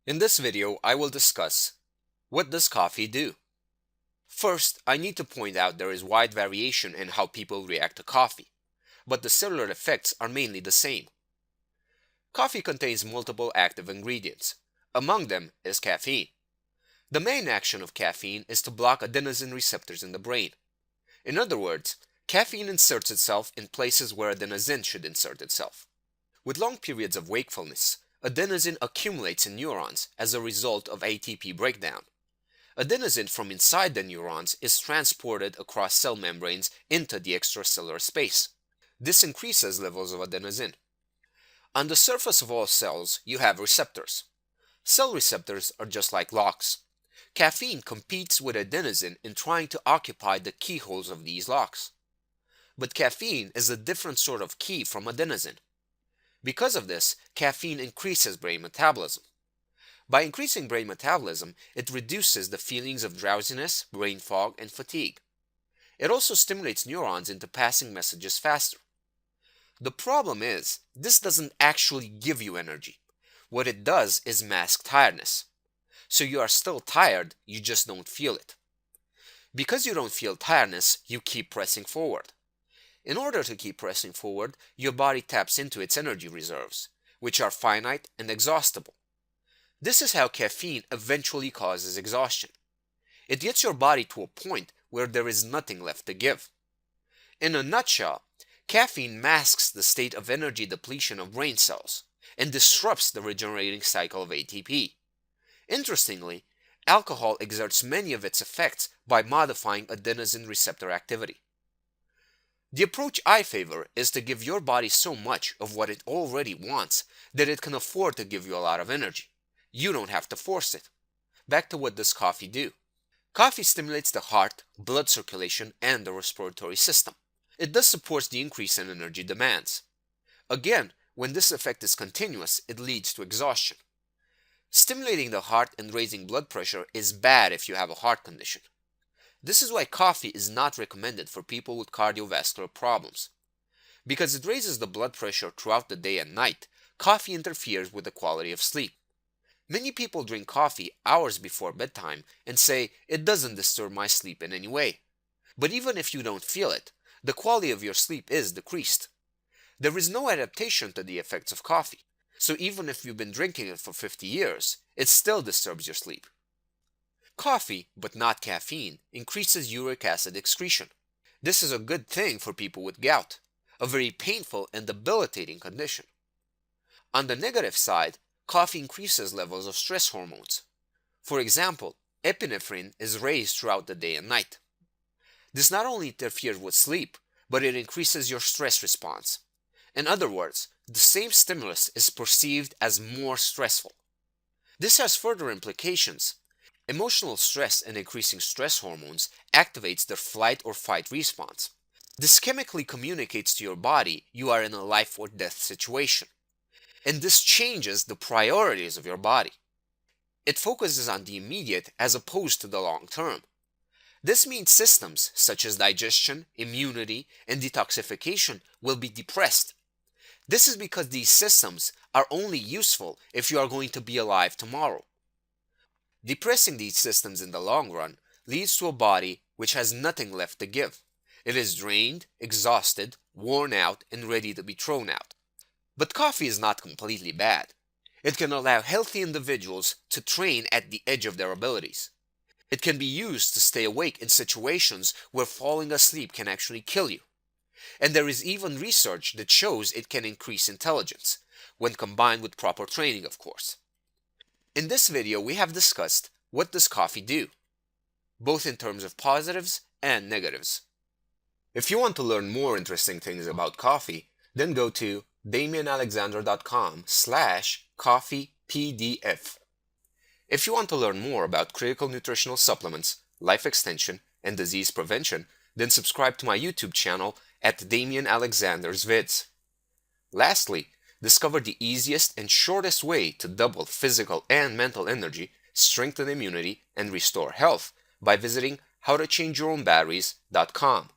In this video, I will discuss what does coffee do. First, I need to point out there is wide variation in how people react to coffee, but the cellular effects are mainly the same. Coffee contains multiple active ingredients. Among them is caffeine. The main action of caffeine is to block adenosine receptors in the brain. In other words, caffeine inserts itself in places where adenosine should insert itself. With long periods of wakefulness, adenosine accumulates in neurons as a result of ATP breakdown. Adenosine from inside the neurons is transported across cell membranes into the extracellular space. This increases levels of adenosine. On the surface of all cells, you have receptors. Cell receptors are just like locks. Caffeine competes with adenosine in trying to occupy the keyholes of these locks. But caffeine is a different sort of key from adenosine. Because of this, caffeine increases brain metabolism. By increasing brain metabolism, it reduces the feelings of drowsiness, brain fog, and fatigue. It also stimulates neurons into passing messages faster. The problem is, this doesn't actually give you energy. What it does is mask tiredness. So you are still tired, you just don't feel it. Because you don't feel tiredness, you keep pressing forward. In order to keep pressing forward, your body taps into its energy reserves, which are finite and exhaustible. This is how caffeine eventually causes exhaustion. It gets your body to a point where there is nothing left to give. In a nutshell, caffeine masks the state of energy depletion of brain cells and disrupts the regenerating cycle of ATP. Interestingly, alcohol exerts many of its effects by modifying adenosine receptor activity. The approach I favor is to give your body so much of what it already wants that it can afford to give you a lot of energy. You don't have to force it. Back to what does coffee do? Coffee stimulates the heart, blood circulation, and the respiratory system. It thus supports the increase in energy demands. Again, when this effect is continuous, it leads to exhaustion. Stimulating the heart and raising blood pressure is bad if you have a heart condition. This is why coffee is not recommended for people with cardiovascular problems. Because it raises the blood pressure throughout the day and night, coffee interferes with the quality of sleep. Many people drink coffee hours before bedtime and say, "It doesn't disturb my sleep in any way." But even if you don't feel it, the quality of your sleep is decreased. There is no adaptation to the effects of coffee, so even if you've been drinking it for 50 years, it still disturbs your sleep. Coffee, but not caffeine, increases uric acid excretion. This is a good thing for people with gout, a very painful and debilitating condition. On the negative side, coffee increases levels of stress hormones. For example, epinephrine is raised throughout the day and night. This not only interferes with sleep, but it increases your stress response. In other words, the same stimulus is perceived as more stressful. This has further implications. Emotional stress and increasing stress hormones activates the flight or fight response. This chemically communicates to your body you are in a life or death situation. And this changes the priorities of your body. It focuses on the immediate as opposed to the long term. This means systems such as digestion, immunity, and detoxification will be depressed. This is because these systems are only useful if you are going to be alive tomorrow. Depressing these systems in the long run leads to a body which has nothing left to give. It is drained, exhausted, worn out, and ready to be thrown out. But coffee is not completely bad. It can allow healthy individuals to train at the edge of their abilities. It can be used to stay awake in situations where falling asleep can actually kill you. And there is even research that shows it can increase intelligence, when combined with proper training, of course. In this video, we have discussed what does coffee do, both in terms of positives and negatives. If you want to learn more interesting things about coffee, then go to damianalexander.com/coffeepdf. If you want to learn more about critical nutritional supplements, life extension, and disease prevention, then subscribe to my YouTube channel at Damian Alexander's Vids. Lastly, discover the easiest and shortest way to double physical and mental energy, strengthen immunity, and restore health by visiting howtochangeyourownbatteries.com.